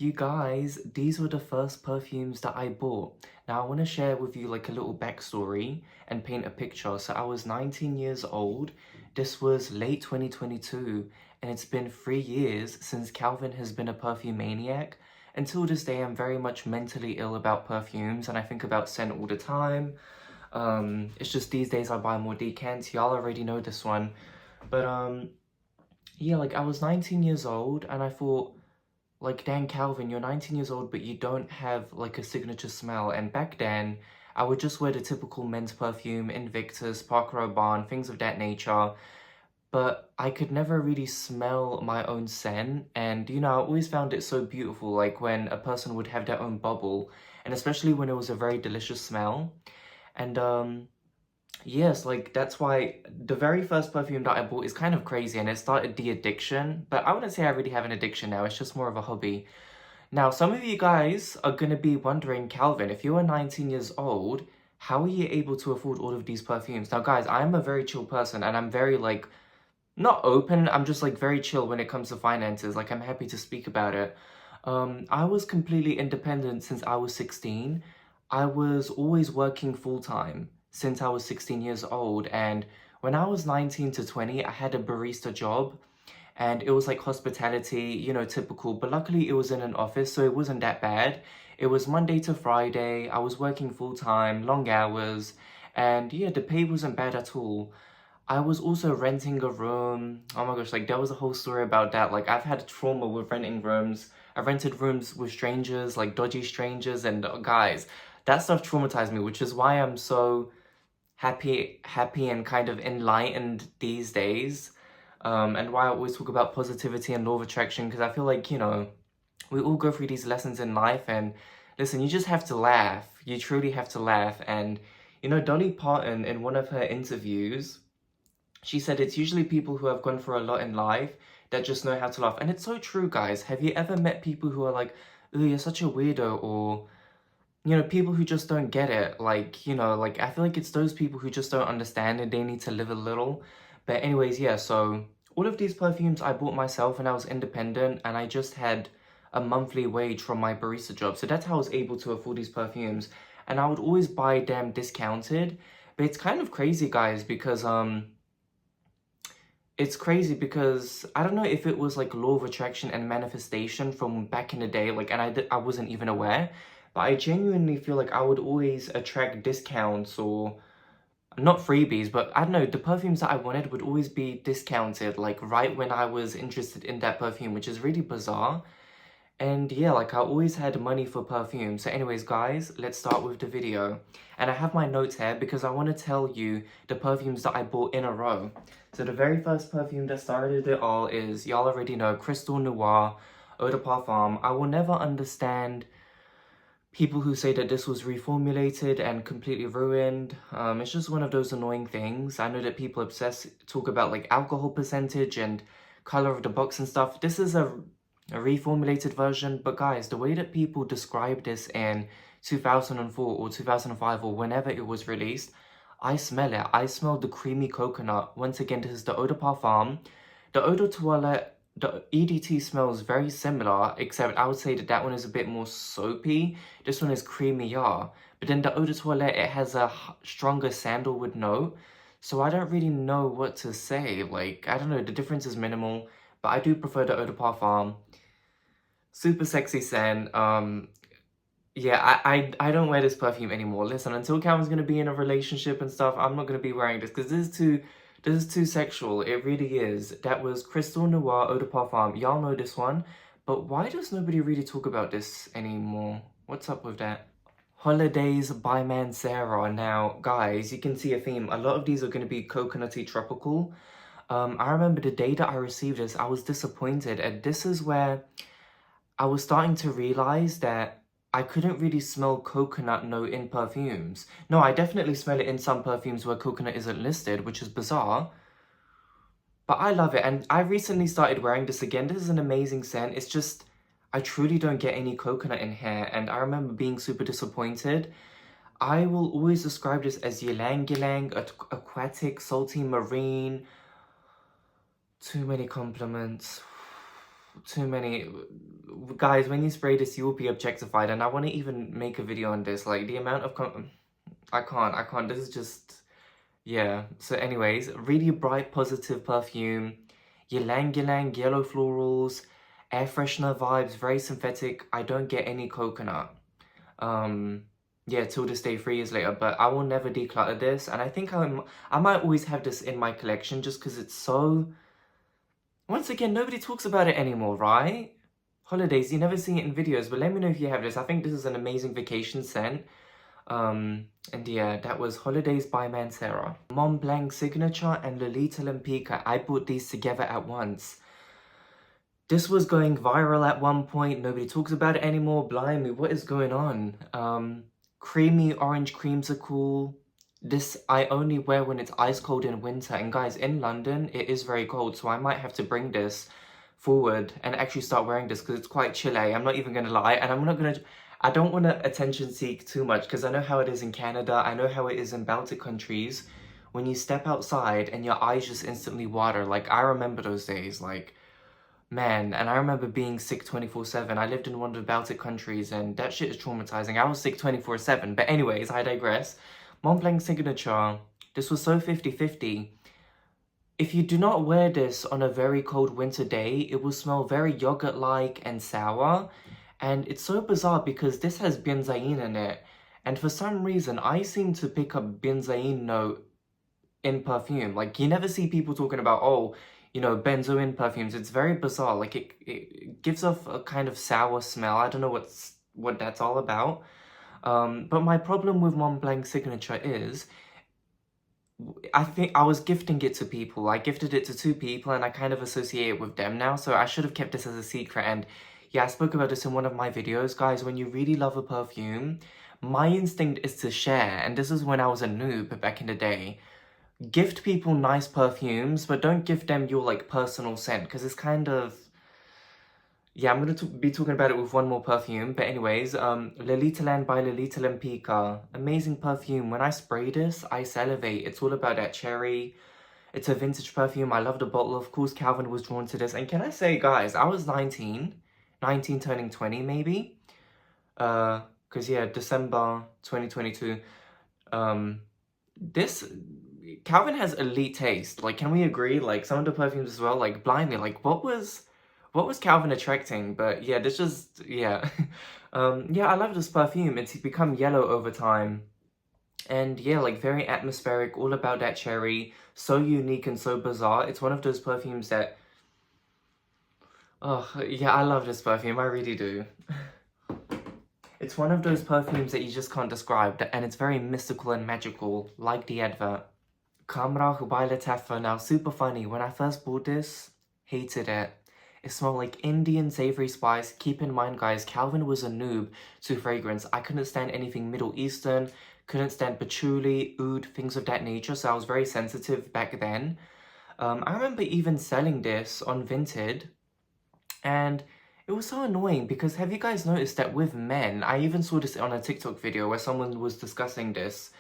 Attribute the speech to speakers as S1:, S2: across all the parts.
S1: You guys, these were the first perfumes that I bought. Now I want to share with you like a little backstory and paint a picture. So I was 19 years old. This was late 2022 and it's been 3 years since Calvin has been a perfume maniac. Until this day, I'm very much mentally ill about perfumes and I think about scent all the time. It's just these days I buy more decants. Y'all already know this one. But yeah, like I was 19 years old and I thought, like, Dan Calvin, you're 19 years old, but you don't have like a signature smell. And back then, I would just wear the typical men's perfume, Invictus, Parker Oban, things of that nature. But I could never really smell my own scent. And, I always found it so beautiful, like when a person would have their own bubble, and especially when it was a very delicious smell. And, yes, like that's why the very first perfume that I bought is kind of crazy and it started the addiction, but I wouldn't say I really have an addiction now, it's just more of a hobby. Now, some of you guys are gonna be wondering, Calvin, if you were 19 years old, how are you able to afford all of these perfumes? Now, guys, I'm a very chill person and I'm very like, not open, I'm just like very chill when it comes to finances, like I'm happy to speak about it. I was completely independent since I was 16. I was always working full-time since I was 16 years old, and when I was 19 to 20, I had a barista job, and it was like hospitality, typical, but luckily it was in an office, so it wasn't that bad. It was Monday to Friday, I was working full-time, long hours, and yeah, the pay wasn't bad at all. I was also renting a room. Oh my gosh, like there was a whole story about that. Like I've had trauma with renting rooms. I've rented rooms with strangers, like dodgy strangers, and guys, that stuff traumatized me, which is why I'm so happy and kind of enlightened these days. And why I always talk about positivity and law of attraction, because I feel like, we all go through these lessons in life and listen, you just have to laugh. You truly have to laugh. And, Dolly Parton in one of her interviews, she said it's usually people who have gone through a lot in life that just know how to laugh. And it's so true, guys. Have you ever met people who are like, "Ooh, you're such a weirdo," or, people who just don't get it? Like, I feel like it's those people who just don't understand and they need to live a little. But anyways, yeah, so all of these perfumes I bought myself and I was independent and I just had a monthly wage from my barista job. So that's how I was able to afford these perfumes. And I would always buy them discounted. But it's kind of crazy, guys, because, it's crazy because I don't know if it was like law of attraction and manifestation from back in the day, like, and I wasn't even aware, but I genuinely feel like I would always attract discounts or not freebies, but I don't know, the perfumes that I wanted would always be discounted, like right when I was interested in that perfume, which is really bizarre. And yeah, like I always had money for perfume. So anyways, guys, let's start with the video. And I have my notes here because I want to tell you the perfumes that I bought in a row. So the very first perfume that started it all is, y'all already know, Crystal Noir Eau de Parfum. I will never understand people who say that this was reformulated and completely ruined. It's just one of those annoying things. I know that people talk about like alcohol percentage and color of the box and stuff. This is a reformulated version, but guys, the way that people describe this in 2004 or 2005 or whenever it was released, I smell it. I smell the creamy coconut. Once again, this is the Eau de Parfum. The Eau de Toilette, the EDT smells very similar, except I would say that that one is a bit more soapy. This one is creamier. But then the Eau de Toilette, it has a stronger sandalwood note. So I don't really know what to say. Like, I don't know, the difference is minimal. But I do prefer the Eau de Parfum. Super sexy scent. Yeah, I don't wear this perfume anymore. Listen, until Calvin's gonna be in a relationship and stuff, I'm not gonna be wearing this because this is too sexual. It really is. That was Crystal Noir Eau de Parfum. Y'all know this one, but why does nobody really talk about this anymore? What's up with that? Holidays by Mancera. Now, guys, you can see a theme. A lot of these are gonna be coconutty tropical. I remember the day that I received this, I was disappointed, and this is where I was starting to realize that I couldn't really smell coconut note in perfumes. No, I definitely smell it in some perfumes where coconut isn't listed, which is bizarre. But I love it, and I recently started wearing this again. This is an amazing scent. It's just, I truly don't get any coconut in here, and I remember being super disappointed. I will always describe this as ylang ylang, aquatic, salty marine. Too many compliments. too many. Guys, when you spray this, you will be objectified, and I want to even make a video on this. Like, the amount of... I can't. This is just... Yeah. So anyways, really bright, positive perfume. Ylang ylang, yellow florals, air freshener vibes, very synthetic. I don't get any coconut. Yeah, till this day, 3 years later, but I will never declutter this, and I think I might always have this in my collection just because it's so... Once again, nobody talks about it anymore, right? Holidays, you never see it in videos, but let me know if you have this. I think this is an amazing vacation scent. And yeah, that was Holidays by Mancera. Mont Blanc Signature and Lolita Lempicka. I bought these together at once. This was going viral at one point. Nobody talks about it anymore. Blimey, what is going on? Creamy orange creamsicle. This I only wear when it's ice cold in winter. And guys, in London, it is very cold. So I might have to bring this forward and actually start wearing this because it's quite chilly. I'm not even going to lie. And I'm not going to... I don't want to attention seek too much because I know how it is in Canada. I know how it is in Baltic countries. When you step outside and your eyes just instantly water. Like, I remember those days. Like, man, and I remember being sick 24/7. I lived in one of the Baltic countries and that shit is traumatizing. I was sick 24/7. But anyways, I digress. Mont Blanc Signature. This was so 50-50. If you do not wear this on a very cold winter day, it will smell very yogurt-like and sour. And it's so bizarre because this has benzoin in it. And for some reason, I seem to pick up benzoin note in perfume. Like, you never see people talking about, oh, you know, benzoin perfumes. It's very bizarre. Like, it gives off a kind of sour smell. I don't know what that's all about. But my problem with Mont Blanc Signature is, I think I was gifting it to people. I gifted it to 2 people and I kind of associate it with them now. So I should have kept this as a secret. And yeah, I spoke about this in one of my videos. Guys, when you really love a perfume, my instinct is to share. And this is when I was a noob back in the day. Gift people nice perfumes, but don't gift them your, like, personal scent. Because it's kind of... Yeah, I'm going to be talking about it with one more perfume. But anyways, Lolita Land by Lolita Lempicka. Amazing perfume. When I spray this, I salivate. It's all about that cherry. It's a vintage perfume. I love the bottle. Of course, Calvin was drawn to this. And can I say, guys, I was 19 turning 20 maybe. Because yeah, December 2022. This... Calvin has elite taste. Like, can we agree? Like, some of the perfumes as well, like, blimey, like, what was Calvin attracting? But yeah, this just, yeah. Yeah, I love this perfume. It's become yellow over time. And yeah, like, very atmospheric, all about that cherry. So unique and so bizarre. It's one of those perfumes that... Oh, yeah, I love this perfume. I really do. It's one of those perfumes that you just can't describe. And it's very mystical and magical, like the advert. Kamra by Latafa. Now, super funny. When I first bought this, hated it. It smelled like Indian savory spice. Keep in mind, guys, Calvin was a noob to fragrance. I couldn't stand anything Middle Eastern, couldn't stand patchouli, oud, things of that nature, so I was very sensitive back then. I remember even selling this on Vinted, and it was so annoying because have you guys noticed that with men, I even saw this on a TikTok video where someone was discussing this,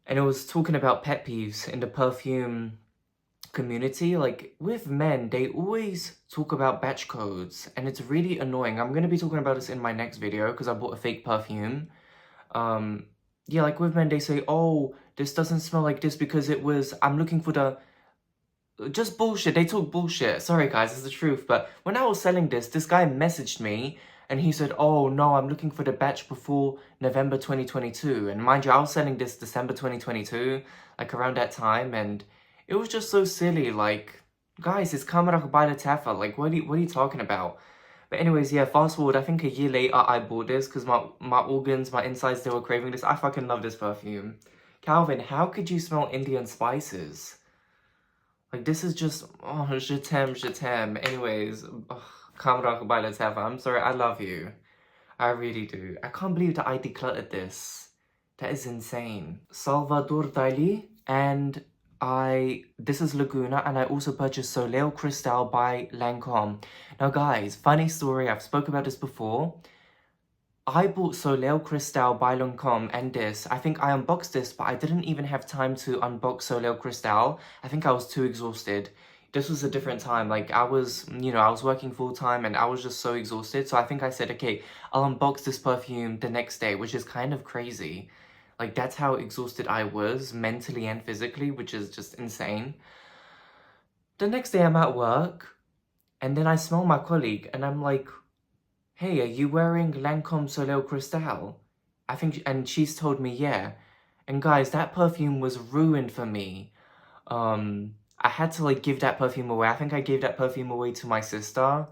S1: and it was talking about pet peeves in the perfume community. Like, with men, they always talk about batch codes and it's really annoying. I'm going to be talking about this in my next video because I bought a fake perfume. Yeah, like with men, they say, oh, this doesn't smell like this because it was, I'm looking for the... Just bullshit. They talk bullshit. Sorry guys, it's the truth. But when I was selling this guy messaged me and he said, oh no, I'm looking for the batch before November 2022. And mind you, I was selling this December 2022, like around that time, and it was just so silly. Like, guys, it's Kamarach by the Tafa. Like, what are you talking about? But anyways, yeah, fast forward, I think a year later, I bought this because my organs, my insides, they were craving this. I fucking love this perfume. Calvin, how could you smell Indian spices? Like, this is just, oh, je t'aime. Anyways, Kamarach by the Tafa. I'm sorry, I love you. I really do. I can't believe that I decluttered this. That is insane. Salvador Dali, and this is Laguna, and I also purchased Soleil Cristal by Lancome. Now guys, funny story, I've spoken about this before. I bought Soleil Cristal by Lancome and this. I think I unboxed this, but I didn't even have time to unbox Soleil Cristal. I think I was too exhausted. this was a different time. Like I was, I was working full time and I was just so exhausted. So I think I said, okay, I'll unbox this perfume the next day, which is kind of crazy. Like that's how exhausted I was mentally and physically, which is just insane. The next day I'm at work and then I smell my colleague and I'm like, hey, are you wearing Lancome Soleil Cristal? I think, and she's told me, yeah. And guys, that perfume was ruined for me. I had to like give that perfume away. I think I gave that perfume away to my sister.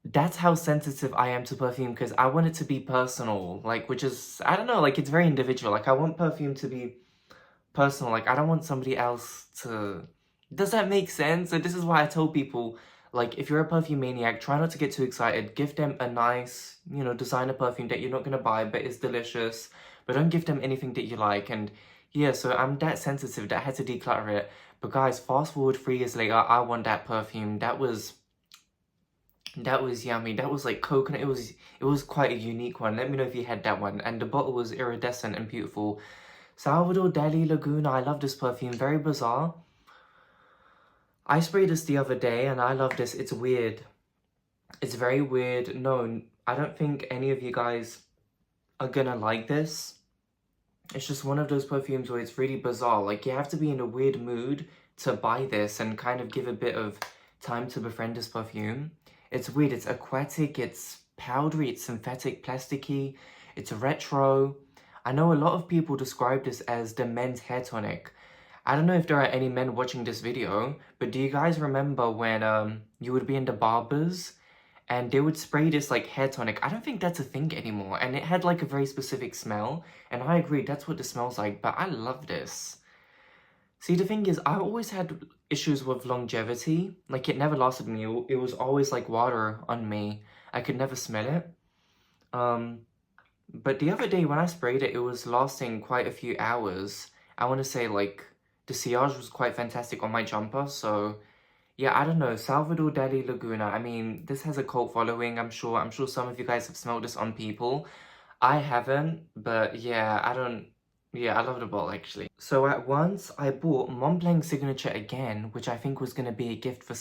S1: That's how sensitive I am to perfume because I want it to be personal. Like, which is, I don't know, like it's very individual. Like I want perfume to be personal. Like I don't want somebody else to... Does that make sense? So this is why I tell people, like, if you're a perfume maniac, try not to get too excited. Give them a nice, designer perfume that you're not gonna buy, but it's delicious. But don't give them anything that you like. And yeah, so I'm that sensitive that I had to declutter it. But guys, fast forward 3 years later, I want that perfume. That was yummy. That was like coconut. It was quite a unique one. Let me know if you had that one. And the bottle was iridescent and beautiful. Salvador Dali Laguna. I love this perfume. Very bizarre. I sprayed this the other day and I love this. It's weird. It's very weird. No, I don't think any of you guys are gonna like this. It's just one of those perfumes where it's really bizarre. Like, you have to be in a weird mood to buy this and kind of give a bit of time to befriend this perfume. It's weird. It's aquatic. It's powdery. It's synthetic, plasticky. It's retro. I know a lot of people describe this as the men's hair tonic. I don't know if there are any men watching this video, but do you guys remember when you would be in the barbers and they would spray this like hair tonic? I don't think that's a thing anymore, and it had like a very specific smell, and I agree that's what this smells like, but I love this. See, the thing is, I always had issues with longevity. Like, it never lasted me. It was always like water on me. I could never smell it. But the other day when I sprayed it, it was lasting quite a few hours. I want to say like the sillage was quite fantastic on my jumper, so yeah, I don't know. Salvador Dali Laguna. I mean, this has a cult following, I'm sure. I'm sure some of you guys have smelled this on people. I haven't, but yeah, I love the bottle actually. So at once, I bought Montblanc Signature again, which I think was going to be a gift for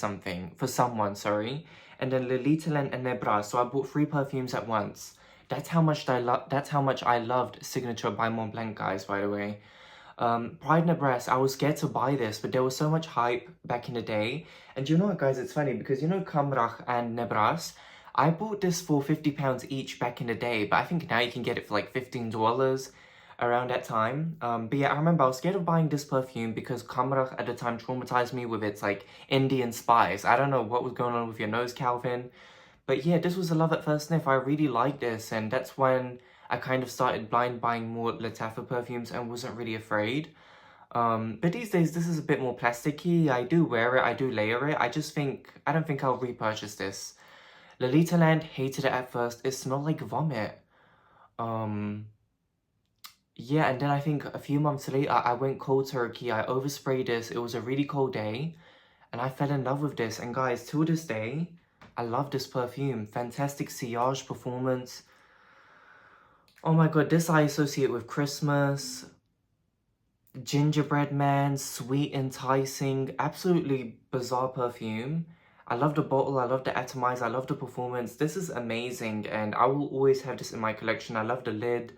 S1: someone, sorry. And then Lolita and Nebra. So I bought 3 perfumes at once. That's how much I loved Signature by Montblanc, guys, by the way. Pride Nebras, I was scared to buy this, but there was so much hype back in the day. And you know what, guys, it's funny because you know Kamrach and Nebras, I bought this for £50 each back in the day, but I think now you can get it for like $15 around that time. But yeah, I remember I was scared of buying this perfume because Kamrach at the time traumatized me with its like Indian spice. I don't know what was going on with your nose, Calvin. But yeah, this was a love at first sniff. I really liked this, and that's when I kind of started blind buying more Lattafa perfumes and wasn't really afraid. But these days, this is a bit more plasticky. I do wear it, I do layer it. I don't think I'll repurchase this. Lolita Land, hated it at first. It smelled like vomit. Yeah, and then I think a few months later, I went cold turkey. I oversprayed this. It was a really cold day, and I fell in love with this. And guys, till this day, I love this perfume. Fantastic sillage performance. Oh my god, this I associate with Christmas. Gingerbread man, sweet, enticing, absolutely bizarre perfume. I love the bottle, I love the atomizer, I love the performance. This is amazing, and I will always have this in my collection. I love the lid.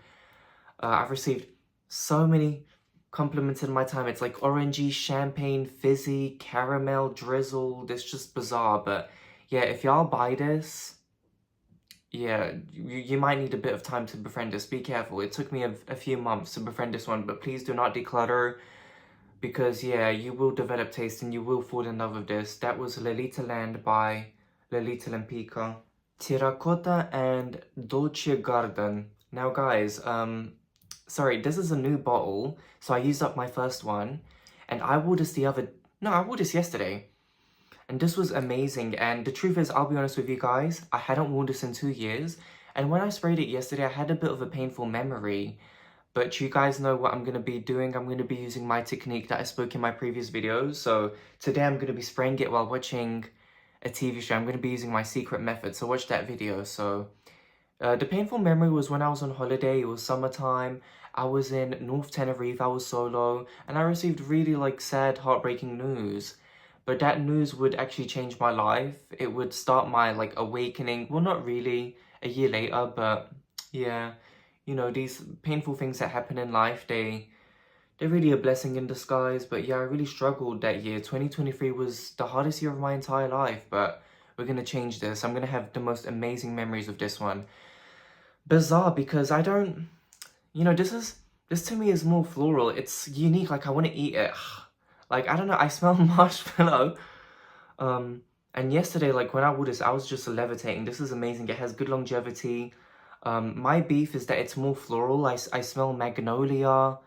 S1: I've received so many compliments in my time. It's like orangey, champagne, fizzy, caramel, drizzled. It's just bizarre, but yeah, if y'all buy this, yeah, you might need a bit of time to befriend this. Be careful. It took me a few months to befriend this one, but please do not declutter because, yeah, you will develop taste and you will fall in love with this. That was Lolita Land by Lolita Lempica. Terracotta and Dolce Garden. Now, guys, sorry, this is a new bottle, so I used up my first one, and I wore this I wore this yesterday. And this was amazing, and the truth is, I'll be honest with you guys, I hadn't worn this in 2 years, and when I sprayed it yesterday, I had a bit of a painful memory, but you guys know what I'm going to be doing. I'm going to be using my technique that I spoke in my previous videos, so today I'm going to be spraying it while watching a TV show. I'm going to be using my secret method, so watch that video. So, the painful memory was when I was on holiday. It was summertime, I was in North Tenerife, I was solo, and I received really, like, sad, heartbreaking news. but that news would actually change my life. It would start my like awakening. Well, not really a year later, but yeah, you know, these painful things that happen in life, they're really a blessing in disguise. But yeah, I really struggled that year. 2023 was the hardest year of my entire life, but we're gonna change this. I'm gonna have the most amazing memories of this one. Bizarre because I don't, you know, this to me is more floral. It's unique, like I want to eat it. Like, I don't know, I smell marshmallow. And yesterday, like when I wore this, I was just levitating. This is amazing. It has good longevity. My beef is that it's more floral. I smell magnolia.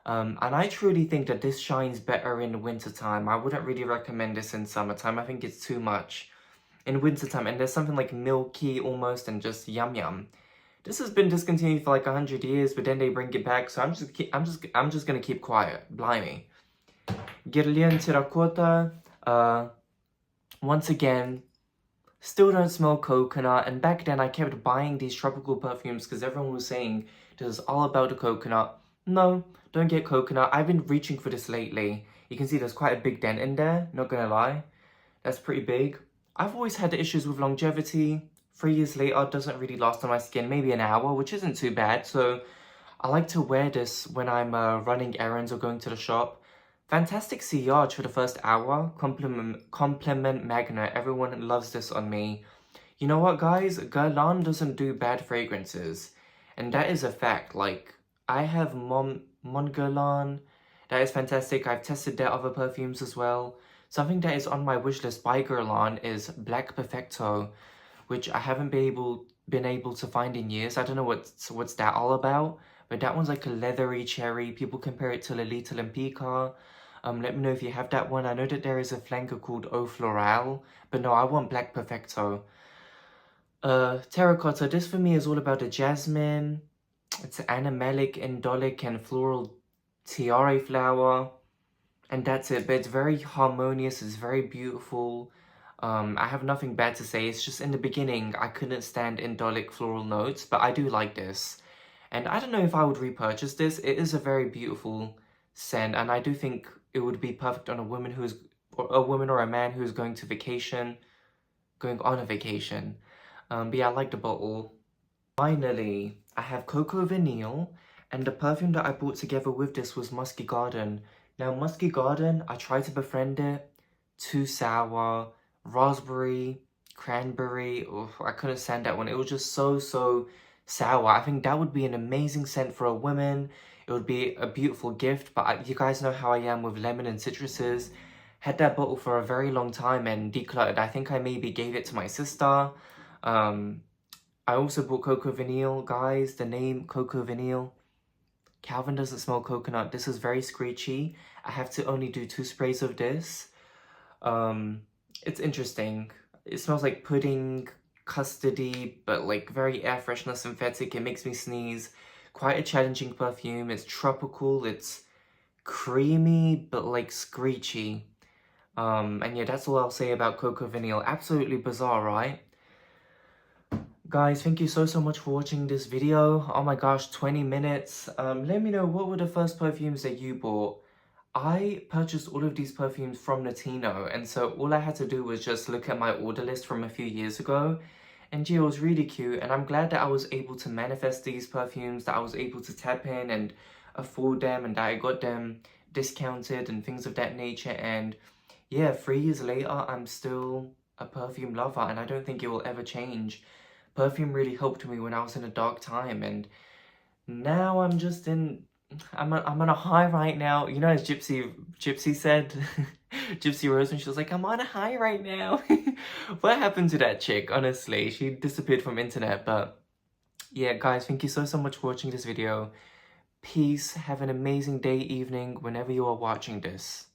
S1: And I truly think that this shines better in wintertime. I wouldn't really recommend this in summertime. I think it's too much in wintertime. And there's something like milky almost and just yum yum. This has been discontinued for like 100 years, but then they bring it back. So I'm just gonna keep quiet. Blimey. Guerlain Terracotta. Once again, still don't smell coconut. And back then I kept buying these tropical perfumes because everyone was saying this is all about the coconut. No, don't get coconut. I've been reaching for this lately. You can see there's quite a big dent in there, not gonna lie. That's pretty big. I've always had issues with longevity. 3 years later, it doesn't really last on my skin, maybe an hour, which isn't too bad. So I like to wear this when I'm running errands or going to the shop. Fantastic sillage for the first hour. Compliment Magna. Everyone loves this on me. You know what, guys? Guerlain doesn't do bad fragrances. And that is a fact. Like, I have Mon Guerlain. That is fantastic. I've tested their other perfumes as well. Something that is on my wish list by Guerlain is Black Perfecto, which I haven't been able to find in years. I don't know what's that all about. But that one's like a leathery cherry. People compare it to Lolita Lempica. Let me know if you have that one. I know that there is a flanker called Eau Florale, but no, I want Black Perfecto. Terracotta, this for me is all about the jasmine. It's animalic, indolic, and floral tiare flower. And that's it, but it's very harmonious, it's very beautiful. I have nothing bad to say. It's just in the beginning, I couldn't stand indolic floral notes, but I do like this. And I don't know if I would repurchase this. It is a very beautiful scent, and I do think it would be perfect on a woman or a man who's going on a vacation. But yeah, I like the bottle. Finally, I have Coco Vanille, and the perfume that I bought together with this was Musky Garden. Now, Musky Garden, I tried to befriend it. Too sour, raspberry, cranberry. Oh, I couldn't stand that one. It was just so sour. I think that would be an amazing scent for a woman. It would be a beautiful gift, but you guys know how I am with lemon and citruses. Had that bottle for a very long time and decluttered. I think I maybe gave it to my sister. I also bought Coco Vanille, guys. The name Coco Vanille. Calvin doesn't smell coconut. This is very screechy. I have to only do 2 sprays of this. It's interesting. It smells like pudding, custardy, but like very air freshener synthetic. It makes me sneeze. Quite a challenging perfume. It's tropical. It's creamy, but like screechy. And yeah, that's all I'll say about Coco Vanille. Absolutely bizarre, right? Guys, thank you so much for watching this video. Oh my gosh, 20 minutes. Let me know, what were the first perfumes that you bought? I purchased all of these perfumes from Latino, and so all I had to do was just look at my order list from a few years ago. And yeah, it was really cute, and I'm glad that I was able to manifest these perfumes, that I was able to tap in and afford them, and that I got them discounted and things of that nature. And yeah, 3 years later, I'm still a perfume lover, and I don't think it will ever change. Perfume really helped me when I was in a dark time, and now I'm just in... I'm on a high right now. You know, as Gypsy said, Gypsy Rose, and she was like, I'm on a high right now. What happened to that chick? Honestly, she disappeared from internet. But yeah, guys, thank you so much for watching this video. Peace. Have an amazing day, evening, whenever you are watching this.